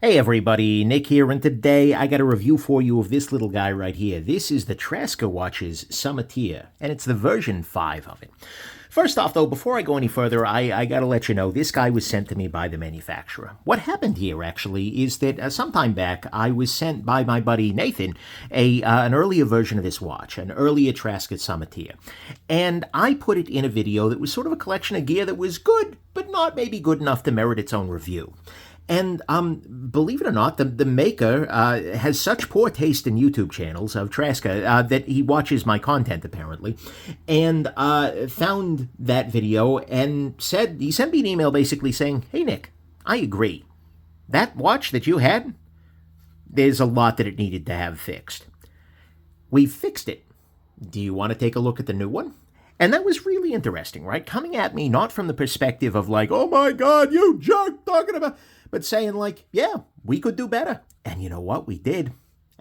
Hey everybody, Nick here, and today I got a review for you of this little guy right here. This is the Traska Watch's Summiteer, and it's the version 5 of it. First off, though, before I go any further, I gotta let you know, this guy was sent to me by the manufacturer. What happened here, actually, is that sometime back, I was sent by my buddy Nathan an earlier version of this watch, an earlier Traska Summiteer. And I put it in a video that was sort of a collection of gear that was good, but not maybe good enough to merit its own review. And believe it or not, the maker has such poor taste in YouTube channels of Traska that he watches my content, apparently, and found that video and he sent me an email basically saying, "Hey, Nick, I agree. That watch that you had, there's a lot that it needed to have fixed. We've fixed it. Do you want to take a look at the new one?" And that was really interesting, right? Coming at me not from the perspective of like, "Oh my God, you jerk, talking about," but saying like, "Yeah, we could do better." And you know what? We did.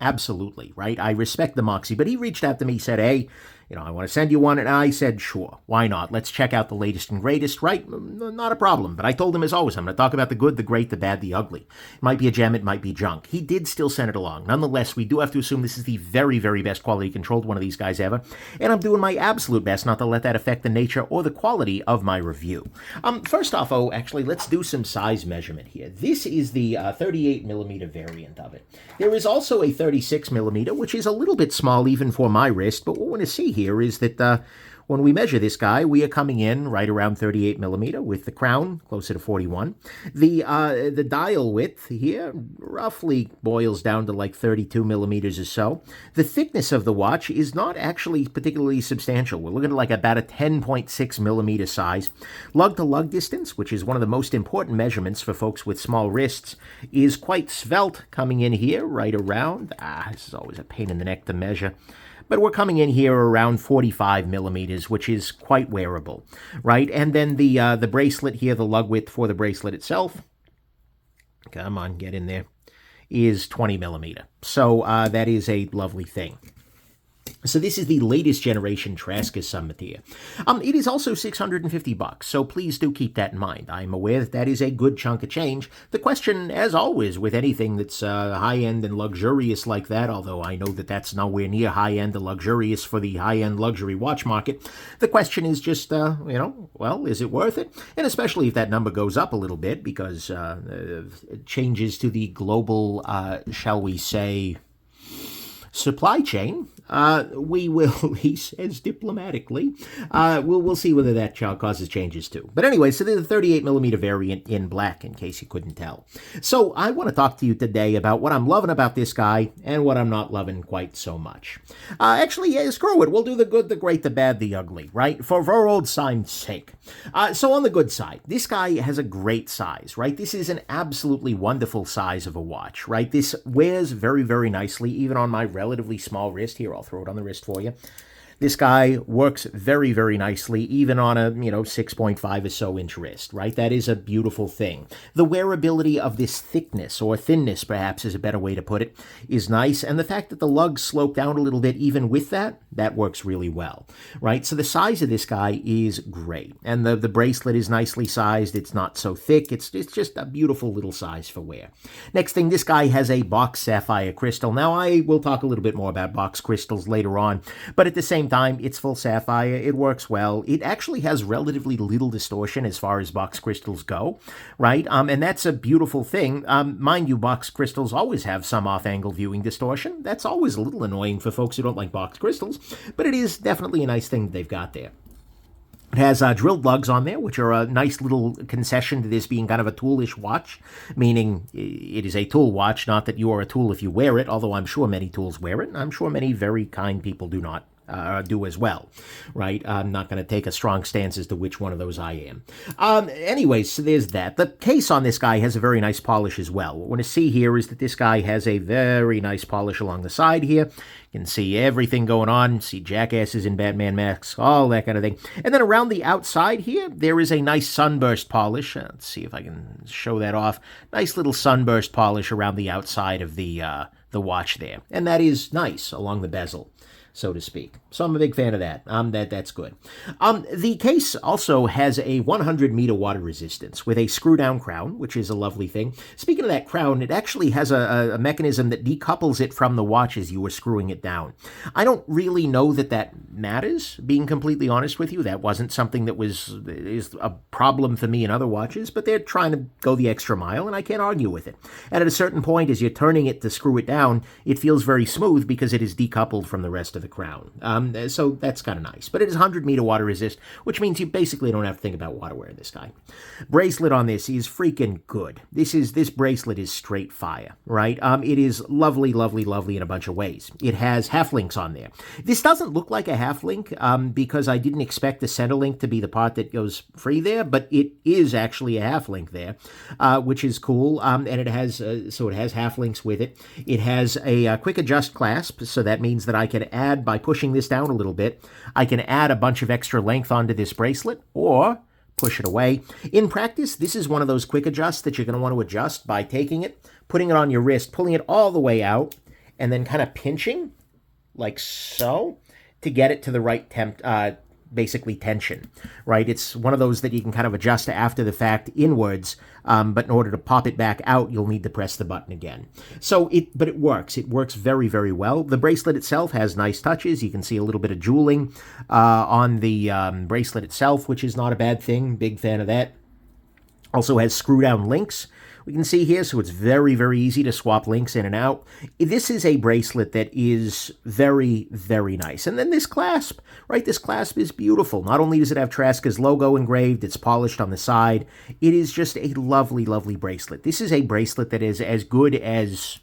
Absolutely, right? I respect the moxie, but he reached out to me, said, "Hey, I want to send you one." And I said, "Sure, why not? Let's check out the latest and greatest," right? Not a problem. But I told him, as always, I'm going to talk about the good, the great, the bad, the ugly. It might be a gem, it might be junk. He did still send it along. Nonetheless, we do have to assume this is the very, very best quality controlled one of these guys ever. And I'm doing my absolute best not to let that affect the nature or the quality of my review. First off, actually, let's do some size measurement here. This is the 38mm variant of it. There is also a 36mm, which is a little bit small even for my wrist, but what we're going to see here is that when we measure this guy, we are coming in right around 38mm with the crown closer to 41. The dial width here roughly boils down to like 32mm or so. The thickness of the watch is not actually particularly substantial. We're looking at like about a 10.6mm size. Lug-to-lug distance, which is one of the most important measurements for folks with small wrists, is quite svelte, coming in here right around, this is always a pain in the neck to measure, but we're coming in here around 45mm, which is quite wearable, right? And then the bracelet here, the lug width for the bracelet itself, come on, get in there, is 20mm. So that is a lovely thing. So this is the latest generation Traska Summiteer. It is also $650, so please do keep that in mind. I'm aware that that is a good chunk of change. The question, as always, with anything that's high-end and luxurious like that, although I know that that's nowhere near high-end and luxurious for the high-end luxury watch market, the question is just, well, is it worth it? And especially if that number goes up a little bit because changes to the global, shall we say, supply chain, we will, he says diplomatically, we'll see whether that causes changes too. But anyway, so there's a 38mm variant in black, in case you couldn't tell. So I want to talk to you today about what I'm loving about this guy and what I'm not loving quite so much. Actually, yeah, screw it. We'll do the good, the great, the bad, the ugly, right? For old time's sake. So on the good side, this guy has a great size, right? This is an absolutely wonderful size of a watch, right? This wears very, very nicely, even on my relatively small wrist. Here, I'll throw it on the wrist for you. This guy works very, very nicely, even on a, 6.5 or so inch wrist, right? That is a beautiful thing. The wearability of this thickness, or thinness perhaps is a better way to put it, is nice. And the fact that the lugs slope down a little bit even with that works really well, right? So the size of this guy is great. And the bracelet is nicely sized. It's not so thick. It's just a beautiful little size for wear. Next thing, this guy has a box sapphire crystal. Now, I will talk a little bit more about box crystals later on, but at the same time, it's full sapphire. It works well. It actually has relatively little distortion as far as box crystals go, right? And that's a beautiful thing. Mind you, box crystals always have some off-angle viewing distortion. That's always a little annoying for folks who don't like box crystals, but it is definitely a nice thing that they've got there. It has drilled lugs on there, which are a nice little concession to this being kind of a toolish watch, meaning it is a tool watch, not that you are a tool if you wear it, although I'm sure many tools wear it, and I'm sure many very kind people do not. Do as well, right? I'm not going to take a strong stance as to which one of those I am. Anyways, so there's that. The case on this guy has a very nice polish as well. What we're going to see here is that this guy has a very nice polish along the side here. You can see everything going on, see jackasses in Batman masks, all that kind of thing. And then around the outside here, there is a nice sunburst polish. Let's see if I can show that off. Nice little sunburst polish around the outside of the watch there. And that is nice along the bezel. so to speak. So I'm a big fan of that. That's good. The case also has a 100-meter water resistance with a screw-down crown, which is a lovely thing. Speaking of that crown, it actually has a mechanism that decouples it from the watch as you were screwing it down. I don't really know that matters, being completely honest with you. That wasn't something that is a problem for me in other watches, but they're trying to go the extra mile, and I can't argue with it. And at a certain point, as you're turning it to screw it down, it feels very smooth because it is decoupled from the rest of the crown. So that's kind of nice. But it is 100-meter water resist, which means you basically don't have to think about water wear in this guy. Bracelet on this is freaking good. This bracelet is straight fire, right? It is lovely, lovely, lovely in a bunch of ways. It has half links on there. This doesn't look like a half link because I didn't expect the center link to be the part that goes free there, but it is actually a half link there, which is cool. And it has it has half links with it. It has a quick adjust clasp, so that means that I can add, by pushing this down a little bit, I can add a bunch of extra length onto this bracelet, or push it away. In practice, this is one of those quick adjusts that you're going to want to adjust by taking it, putting it on your wrist, pulling it all the way out, and then kind of pinching, like so, to get it to the right basically tension, right? It's one of those that you can kind of adjust after the fact inwards, but in order to pop it back out, you'll need to press the button again. But it works. It works very, very well. The bracelet itself has nice touches. You can see a little bit of jeweling on the bracelet itself, which is not a bad thing. Big fan of that. Also has screw-down links, we can see here, so it's very, very easy to swap links in and out. This is a bracelet that is very, very nice. And then this clasp, right? This clasp is beautiful. Not only does it have Traska's logo engraved, it's polished on the side. It is just a lovely, lovely bracelet. This is a bracelet that is as good as,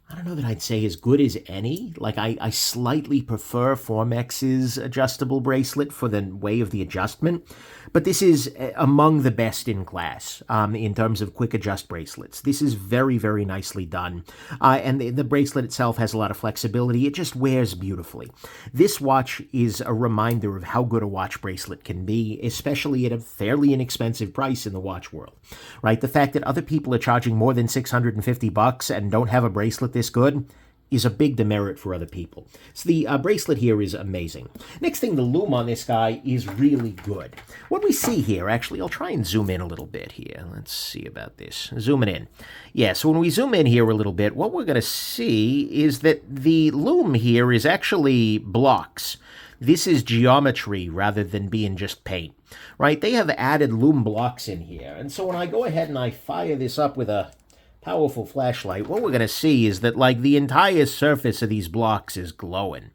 I don't know that I'd say as good as any. Like, I slightly prefer Formex's adjustable bracelet for the way of the adjustment. But this is among the best in class in terms of quick adjust bracelets. This is very, very nicely done. And the bracelet itself has a lot of flexibility. It just wears beautifully. This watch is a reminder of how good a watch bracelet can be, especially at a fairly inexpensive price in the watch world, right? The fact that other people are charging more than $650 and don't have a bracelet this good is a big demerit for other people. So the bracelet here is amazing. Next thing, the lume on this guy is really good. What we see here, actually, I'll try and zoom in a little bit here. Let's see about this. Zooming in. Yeah, so when we zoom in here a little bit, what we're going to see is that the lume here is actually blocks. This is geometry rather than being just paint, right? They have added lume blocks in here. And so when I go ahead and I fire this up with a powerful flashlight, what we're going to see is that, like, the entire surface of these blocks is glowing,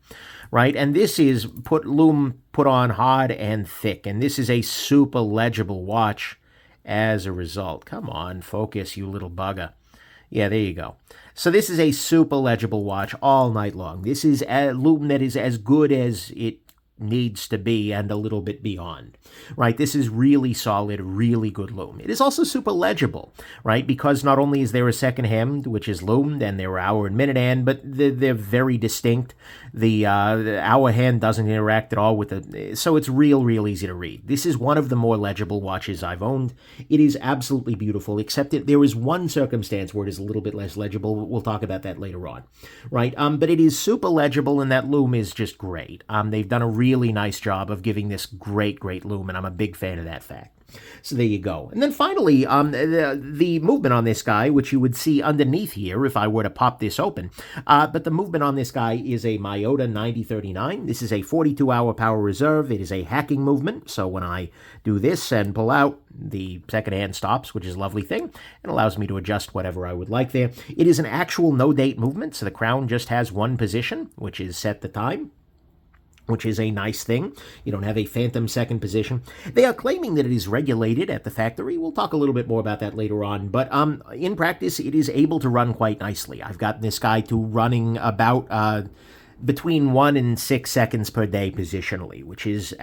right? And this is lume put on hard and thick, and this is a super legible watch as a result. Come on, focus, you little bugger. Yeah, there you go. So this is a super legible watch all night long. This is a lume that is as good as it needs to be and a little bit beyond, right? This is really solid, really good lume. It is also super legible, right? Because not only is there a second hand, which is lumed, and there are hour and minute hand, but they're very distinct. The hour hand doesn't interact at all with the, so it's real easy to read. This is one of the more legible watches I've owned. It is absolutely beautiful, except that there is one circumstance where it is a little bit less legible. We'll talk about that later on, right? But it is super legible, and that lume is just great. They've done a really nice job of giving this great lume, and I'm a big fan of that fact. So there you go. And then finally, the movement on this guy, which you would see underneath here if I were to pop this open. But the movement on this guy is a Miyota 9039. This is a 42-hour power reserve. It is a hacking movement. So when I do this and pull out, the second hand stops, which is a lovely thing, and allows me to adjust whatever I would like there. It is an actual no-date movement, so the crown just has one position, which is set the time, which is a nice thing. You don't have a phantom second position. They are claiming that it is regulated at the factory. We'll talk a little bit more about that later on. But in practice, it is able to run quite nicely. I've gotten this guy to running about between 1 and 6 seconds per day positionally, which is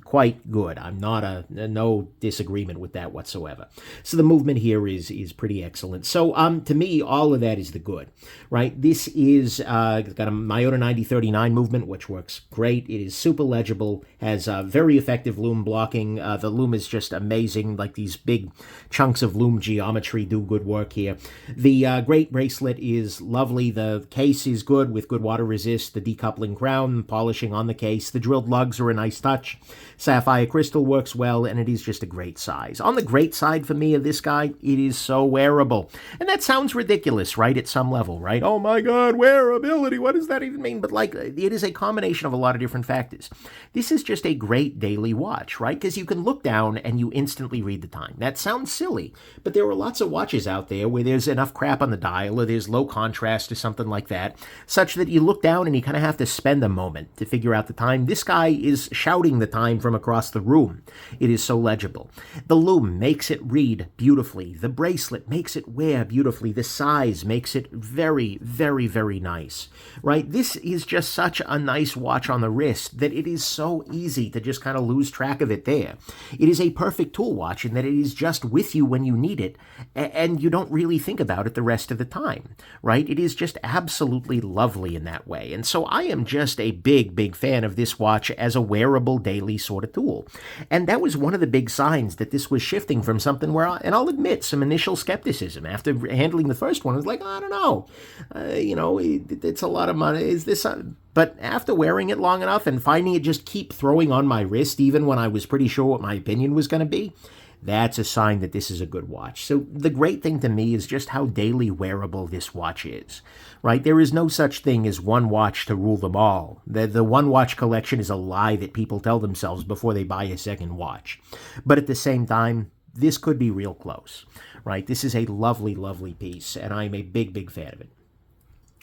quite good. I'm not no disagreement with that whatsoever. So the movement here is pretty excellent. So to me, all of that is the good, right? This is got a Miyota 9039 movement, which works great. It is super legible, has very effective lume blocking. The lume is just amazing. Like, these big chunks of lume geometry do good work here. The great bracelet is lovely. The case is good with good water resist. The decoupling crown, polishing on the case. The drilled lugs are a nice touch. Sapphire crystal works well, and it is just a great size. On the great side for me of this guy, it is so wearable. And that sounds ridiculous, right, at some level, right? Oh my God, wearability, what does that even mean? But like, it is a combination of a lot of different factors. This is just a great daily watch, right? Because you can look down and you instantly read the time. That sounds silly, but there are lots of watches out there where there's enough crap on the dial, or there's low contrast or something like that, such that you look down and you kind of have to spend a moment to figure out the time. This guy is shouting the time from across the room. It is so legible. The Lume makes it read beautifully. The bracelet makes it wear beautifully. The size makes it very, very, very nice, right? This is just such a nice watch on the wrist that it is so easy to just kind of lose track of it there. It is a perfect tool watch in that it is just with you when you need it, and you don't really think about it the rest of the time, right? It is just absolutely lovely in that way. And so I am just a big, big fan of this watch as a wearable daily sort of tool. And that was one of the big signs that this was shifting from something where, and I'll admit, some initial skepticism after handling the first one. I was like, I don't know, it's a lot of money. Is this... But after wearing it long enough and finding it just keep throwing on my wrist, even when I was pretty sure what my opinion was going to be, that's a sign that this is a good watch. So the great thing to me is just how daily wearable this watch is, right? There is no such thing as one watch to rule them all. The one watch collection is a lie that people tell themselves before they buy a second watch. But at the same time, this could be real close, right? This is a lovely, lovely piece, and I'm a big, big fan of it.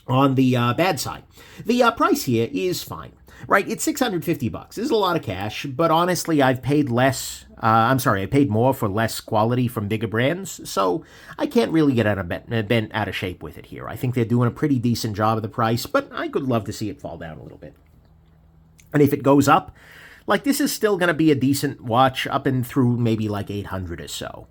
On the bad side, the price here is fine, right? It's $650. This is a lot of cash, but honestly, I've paid less. I paid more for less quality from bigger brands, so I can't really get bent out of shape with it here. I think they're doing a pretty decent job of the price, but I could love to see it fall down a little bit. And if it goes up, like, this is still going to be a decent watch up and through maybe like 800 or so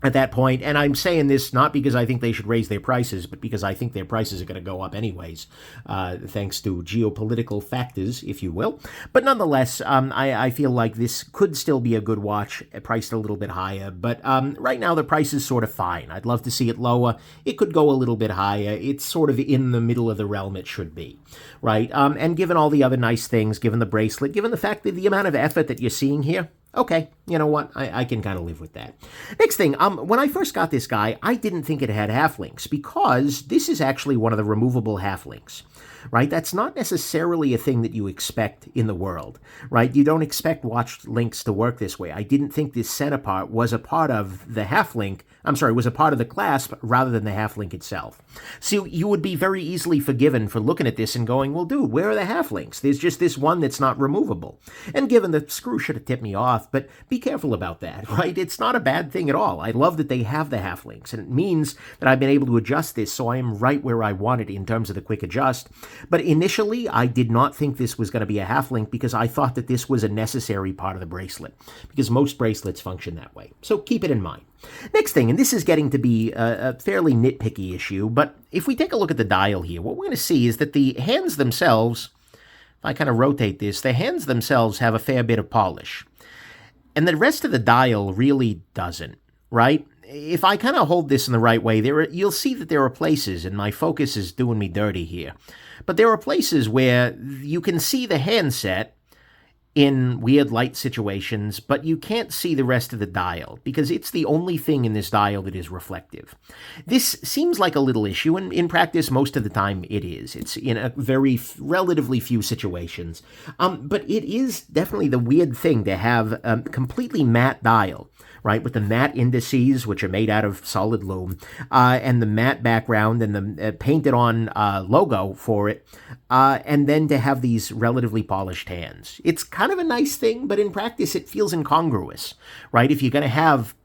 at that point. And I'm saying this not because I think they should raise their prices, but because I think their prices are going to go up anyways, thanks to geopolitical factors, if you will. But nonetheless, I feel like this could still be a good watch, priced a little bit higher. But right now, the price is sort of fine. I'd love to see it lower. It could go a little bit higher. It's sort of in the middle of the realm it should be, right? And given all the other nice things, given the bracelet, given the fact that the amount of effort that you're seeing here, okay, you know what? I can kind of live with that. Next thing, when I first got this guy, I didn't think it had half links because this is actually one of the removable half links, right? That's not necessarily a thing that you expect in the world, right? You don't expect watch links to work this way. I didn't think this center part was a part of the half link. Was a part of the clasp rather than the half link itself. So you would be very easily forgiven for looking at this and going, well, dude, where are the half links? There's just this one that's not removable. And given the screw should have tipped me off, but be careful about that, right? It's not a bad thing at all. I love that they have the half links, and it means that I've been able to adjust this so I am right where I want it in terms of the quick adjust. But initially, I did not think this was going to be a half link because I thought that this was a necessary part of the bracelet, because most bracelets function that way. So keep it in mind. Next thing, and this is getting to be a fairly nitpicky issue, but if we take a look at the dial here, what we're going to see is that the hands themselves, if I kind of rotate this, the hands themselves have a fair bit of polish. And the rest of the dial really doesn't, right? If I kind of hold this in the right way, you'll see that there are places, and my focus is doing me dirty here, but there are places where you can see the handset in weird light situations, but you can't see the rest of the dial because it's the only thing in this dial that is reflective. This seems like a little issue, and in practice, most of the time it is. It's in a very relatively few situations. But it is definitely the weird thing to have a completely matte dial, right, with the matte indices, which are made out of solid lume, and the matte background and the painted-on logo for it, and then to have these relatively polished hands. It's kind of a nice thing, but in practice, it feels incongruous, right? If you're going to have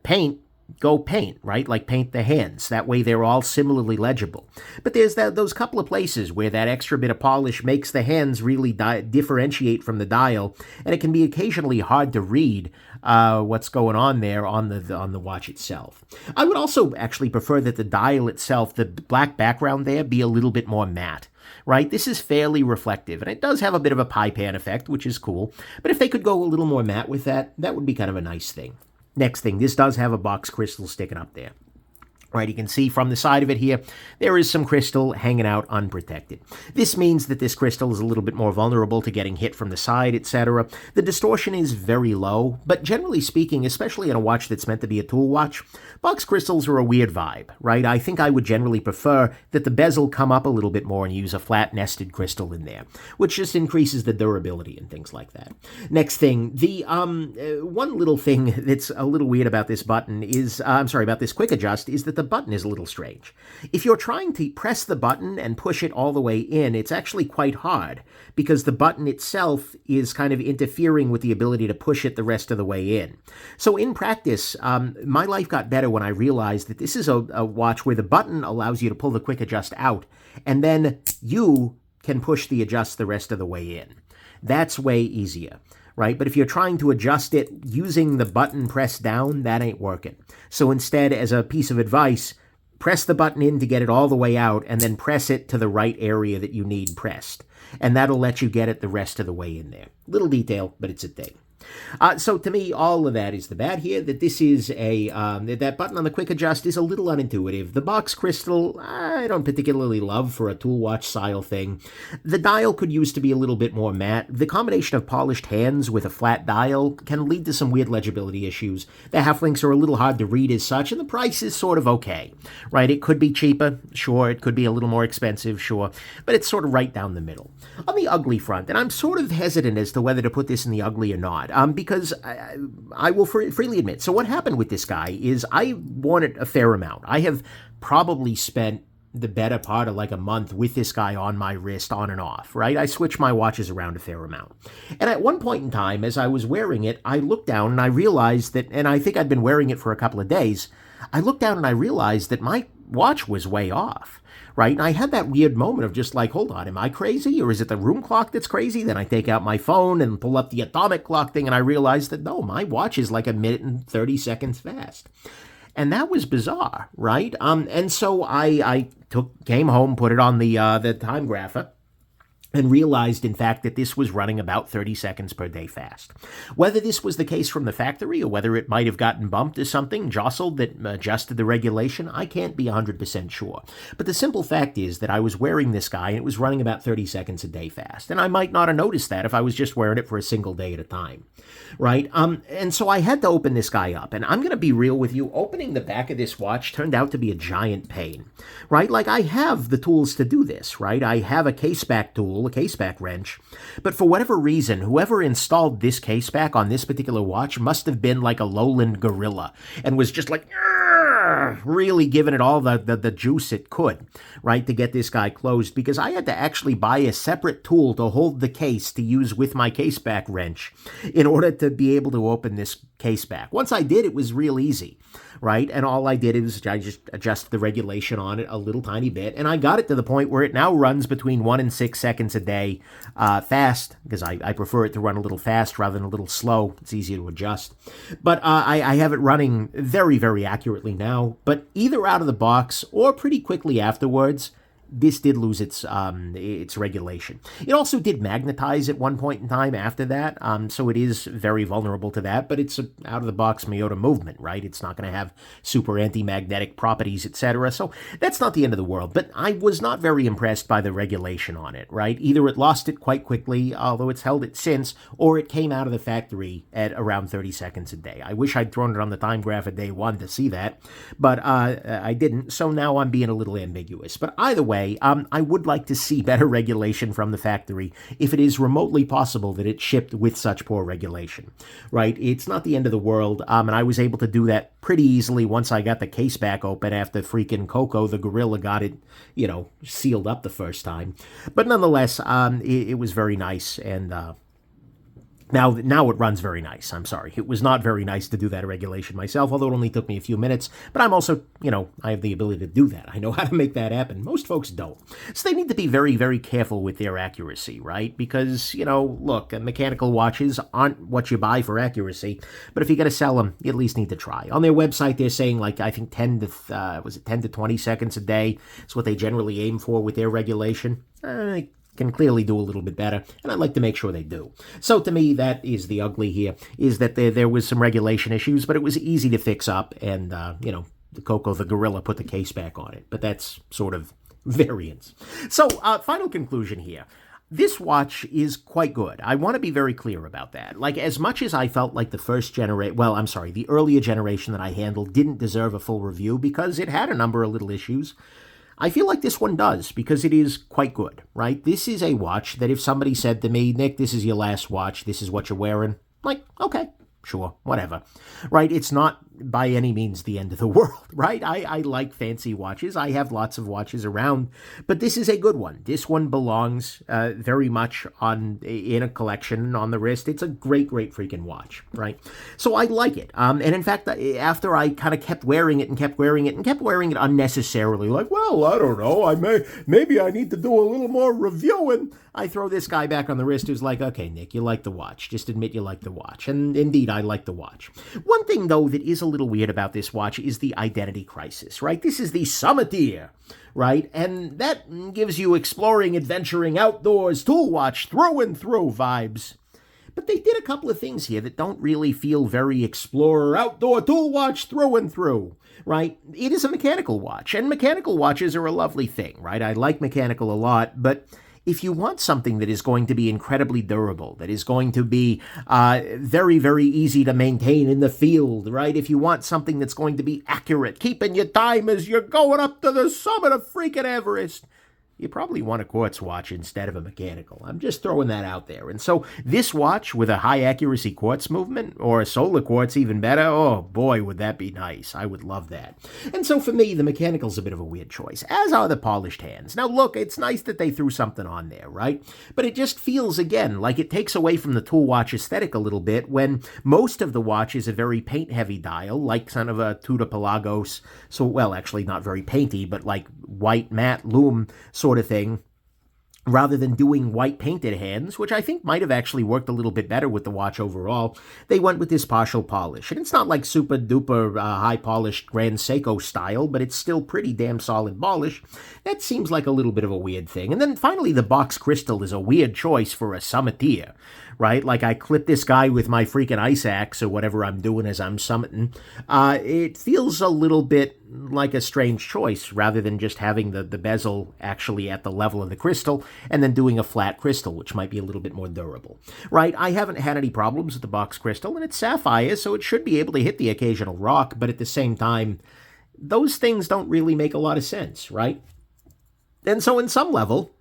paint, go paint, right? Like paint the hands. That way they're all similarly legible. But there's those couple of places where that extra bit of polish makes the hands really differentiate from the dial, and it can be occasionally hard to read what's going on there on the watch itself. I would also actually prefer that the dial itself, the black background there, be a little bit more matte. Right? This is fairly reflective, and it does have a bit of a pie pan effect, which is cool. But if they could go a little more matte with that, that would be kind of a nice thing. Next thing, this does have a box crystal sticking up there. Right, you can see from the side of it here, there is some crystal hanging out unprotected. This means that this crystal is a little bit more vulnerable to getting hit from the side, etc. The distortion is very low, but generally speaking, especially in a watch that's meant to be a tool watch, box crystals are a weird vibe, right? I think I would generally prefer that the bezel come up a little bit more and use a flat nested crystal in there, which just increases the durability and things like that. Next thing, the one little thing that's a little weird about this button is, about this quick adjust, is that the button is a little strange. If you're trying to press the button and push it all the way in, it's actually quite hard because the button itself is kind of interfering with the ability to push it the rest of the way in. So in practice, my life got better when I realized that this is a watch where the button allows you to pull the quick adjust out, and then you can push the adjust the rest of the way in. That's way easier. Right? But if you're trying to adjust it using the button pressed down, that ain't working. So instead, as a piece of advice, press the button in to get it all the way out and then press it to the right area that you need pressed. And that'll let you get it the rest of the way in there. Little detail, but it's a thing. So to me, all of that is the bad here, that this is that button on the quick adjust is a little unintuitive. The box crystal, I don't particularly love for a tool watch style thing. The dial could use to be a little bit more matte. The combination of polished hands with a flat dial can lead to some weird legibility issues. The halflinks are a little hard to read as such, and the price is sort of okay, right? It could be cheaper, sure. It could be a little more expensive, sure. But it's sort of right down the middle. On the ugly front, and I'm sort of hesitant as to whether to put this in the ugly or not, because I will freely admit. So what happened with this guy is I worn it a fair amount. I have probably spent the better part of like a month with this guy on my wrist, on and off, right? I switch my watches around a fair amount. And at one point in time, as I was wearing it, I looked down and I realized that, and I think I'd been wearing it for a couple of days, I looked down and I realized that my watch was way off. Right? And I had that weird moment of just like, hold on, am I crazy? Or is it the room clock that's crazy? Then I take out my phone and pull up the atomic clock thing, and I realize that no, my watch is like 1 minute and 30 seconds fast. And that was bizarre, right? And so I came home, put it on the time grapher, and realized, in fact, that this was running about 30 seconds per day fast. Whether this was the case from the factory or whether it might have gotten bumped or something, jostled, that adjusted the regulation, I can't be 100% sure. But the simple fact is that I was wearing this guy and it was running about 30 seconds a day fast. And I might not have noticed that if I was just wearing it for a single day at a time, right? And so I had to open this guy up. And I'm going to be real with you, opening the back of this watch turned out to be a giant pain, right? Like I have the tools to do this, right? I have a case back tool, a case back wrench, but for whatever reason, whoever installed this case back on this particular watch must have been like a lowland gorilla and was just like really giving it all the juice it could, right, to get this guy closed, because I had to actually buy a separate tool to hold the case to use with my case back wrench in order to be able to open this case back. Once I did, it was real easy, right? And all I did is I just adjusted the regulation on it a little tiny bit, and I got it to the point where it now runs between 1 and 6 seconds a day fast, because I prefer it to run a little fast rather than a little slow. It's easier to adjust. But I have it running very, very accurately now, but either out of the box or pretty quickly afterwards, this did lose its regulation. It also did magnetize at one point in time after that, so it is very vulnerable to that, but it's an out-of-the-box Miyota movement, right? It's not going to have super anti-magnetic properties, etc., so that's not the end of the world, but I was not very impressed by the regulation on it, right? Either it lost it quite quickly, although it's held it since, or it came out of the factory at around 30 seconds a day. I wish I'd thrown it on the time graph at day one to see that, but I didn't, so now I'm being a little ambiguous. But either way, I would like to see better regulation from the factory if it is remotely possible that it shipped with such poor regulation, right? It's not the end of the world, and I was able to do that pretty easily once I got the case back open after freaking Coco, the gorilla, got it, sealed up the first time. But nonetheless, it was very nice, and Now it runs very nice. I'm sorry. It was not very nice to do that regulation myself, although it only took me a few minutes. But I'm also, I have the ability to do that. I know how to make that happen. Most folks don't. So they need to be very, very careful with their accuracy, right? Because, look, mechanical watches aren't what you buy for accuracy. But if you're going to sell them, you at least need to try. On their website, they're saying, I think 10 to 20 seconds a day is what they generally aim for with their regulation. Can clearly do a little bit better, and I'd like to make sure they do. So to me, that is the ugly here, is that there was some regulation issues, but it was easy to fix up, and, the Coco the gorilla put the case back on it, but that's sort of variance. So, final conclusion here. This watch is quite good. I want to be very clear about that. Like, as much as I felt like the earlier generation that I handled didn't deserve a full review because it had a number of little issues, I feel like this one does because it is quite good, right? This is a watch that if somebody said to me, Nick, this is your last watch, this is what you're wearing, like, okay, sure, whatever, right? It's not by any means the end of the world, right? I like fancy watches. I have lots of watches around, but this is a good one. This one belongs very much in a collection on the wrist. It's a great, great freaking watch, right? So I like it. And in fact, after I kind of kept wearing it unnecessarily, like, well, I don't know, maybe I need to do a little more reviewing. I throw this guy back on the wrist who's like, okay, Nick, you like the watch. Just admit you like the watch. And indeed, I like the watch. One thing, though, that is a little weird about this watch is the identity crisis, right? This is the Summiteer, right? And that gives you exploring, adventuring, outdoors, tool watch, through and through vibes. But they did a couple of things here that don't really feel very explorer, outdoor, tool watch, through and through, right? It is a mechanical watch, and mechanical watches are a lovely thing, right? I like mechanical a lot, but if you want something that is going to be incredibly durable, that is going to be very, very easy to maintain in the field, right? If you want something that's going to be accurate, keeping your time as you're going up to the summit of freaking Everest, you probably want a quartz watch instead of a mechanical. I'm just throwing that out there. And so this watch with a high accuracy quartz movement, or a solar quartz even better, oh boy, would that be nice. I would love that. And so for me, the mechanical's a bit of a weird choice, as are the polished hands. Now look, it's nice that they threw something on there, right? But it just feels, again, like it takes away from the tool watch aesthetic a little bit when most of the watch is a very paint-heavy dial, like kind of a Tudor Pelagos, so, well, actually not very painty, but like white matte Lume sort of thing, rather than doing white painted hands, which I think might have actually worked a little bit better with the watch overall. They went with this partial polish. And it's not like super duper high polished Grand Seiko style, but it's still pretty damn solid polish. That seems like a little bit of a weird thing. And then finally, the box crystal is a weird choice for a Summiteer, right? Like I clip this guy with my freaking ice axe or whatever I'm doing as I'm summiting. It feels a little bit like a strange choice rather than just having the bezel actually at the level of the crystal and then doing a flat crystal, which might be a little bit more durable, right? I haven't had any problems with the box crystal, and it's sapphire, so it should be able to hit the occasional rock, but at the same time, those things don't really make a lot of sense, right? And so in some level,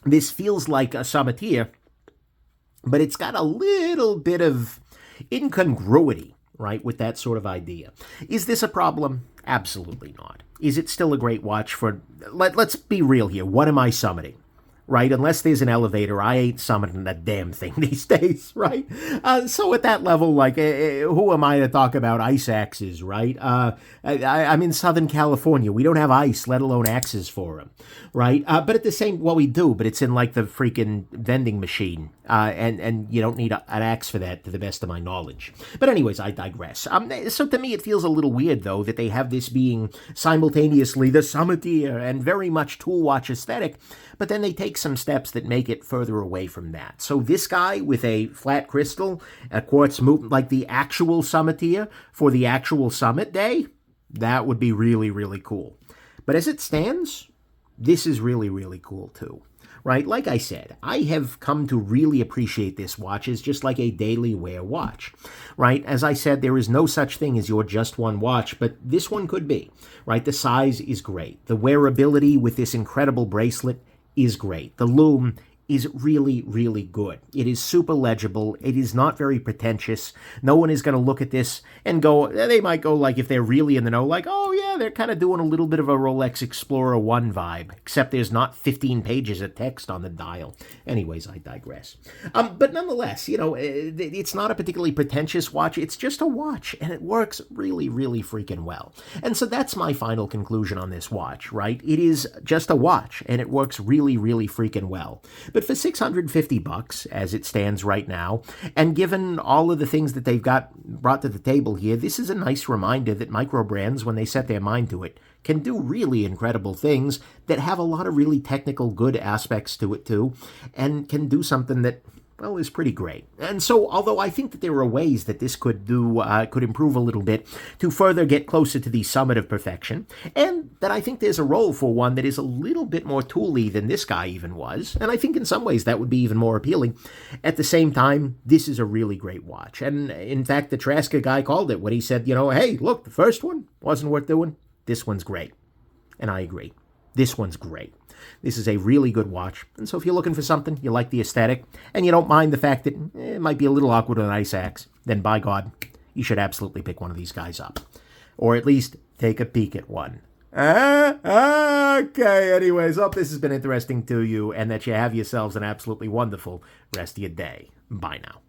this feels like a Summiteer, but it's got a little bit of incongruity, right, with that sort of idea. Is this a problem? Absolutely not. Is it still a great watch for... Let's be real here. What am I summiting? Right? Unless there's an elevator, I ain't summiting a damn thing these days, right? So at that level, like, who am I to talk about ice axes, right? I'm in Southern California. We don't have ice, let alone axes for them, right? But at the same... Well, we do, but it's in, like, the freaking vending machine. And you don't need an axe for that, to the best of my knowledge. But anyways, I digress. So to me, it feels a little weird, though, that they have this being simultaneously the Summiteer and very much tool watch aesthetic, but then they take some steps that make it further away from that. So this guy with a flat crystal, a quartz movement like the actual Summiteer for the actual summit day, that would be really, really cool. But as it stands, this is really, really cool, too. Right? Like I said, I have come to really appreciate this watch as just like a daily wear watch, right? As I said, there is no such thing as your just one watch, but this one could be, right? The size is great. The wearability with this incredible bracelet is great. The Lume is really, really good. It is super legible. It is not very pretentious. No one is going to look at this and go, they might go like, if they're really in the know, like, oh yeah, they're kind of doing a little bit of a Rolex Explorer 1 vibe, except there's not 15 pages of text on the dial. Anyways, I digress. But nonetheless, you know, it's not a particularly pretentious watch. It's just a watch, and it works really, really freaking well. And so that's my final conclusion on this watch, right? It is just a watch, and it works really, really freaking well. But for $650, as it stands right now, and given all of the things that they've got brought to the table here, this is a nice reminder that microbrands, when they set their mind to it, can do really incredible things that have a lot of really technical good aspects to it too, and can do something that well, is pretty great. And so, although I think that there are ways that this could improve a little bit to further get closer to the summit of perfection, and that I think there's a role for one that is a little bit more tooly than this guy even was, and I think in some ways that would be even more appealing. At the same time, this is a really great watch. And in fact, the Traska guy called it when he said, hey, look, the first one wasn't worth doing. This one's great. And I agree. This one's great. This is a really good watch. And so if you're looking for something, you like the aesthetic, and you don't mind the fact that it might be a little awkward on an ice axe, then by God, you should absolutely pick one of these guys up. Or at least take a peek at one. Okay, anyways, hope this has been interesting to you, and that you have yourselves an absolutely wonderful rest of your day. Bye now.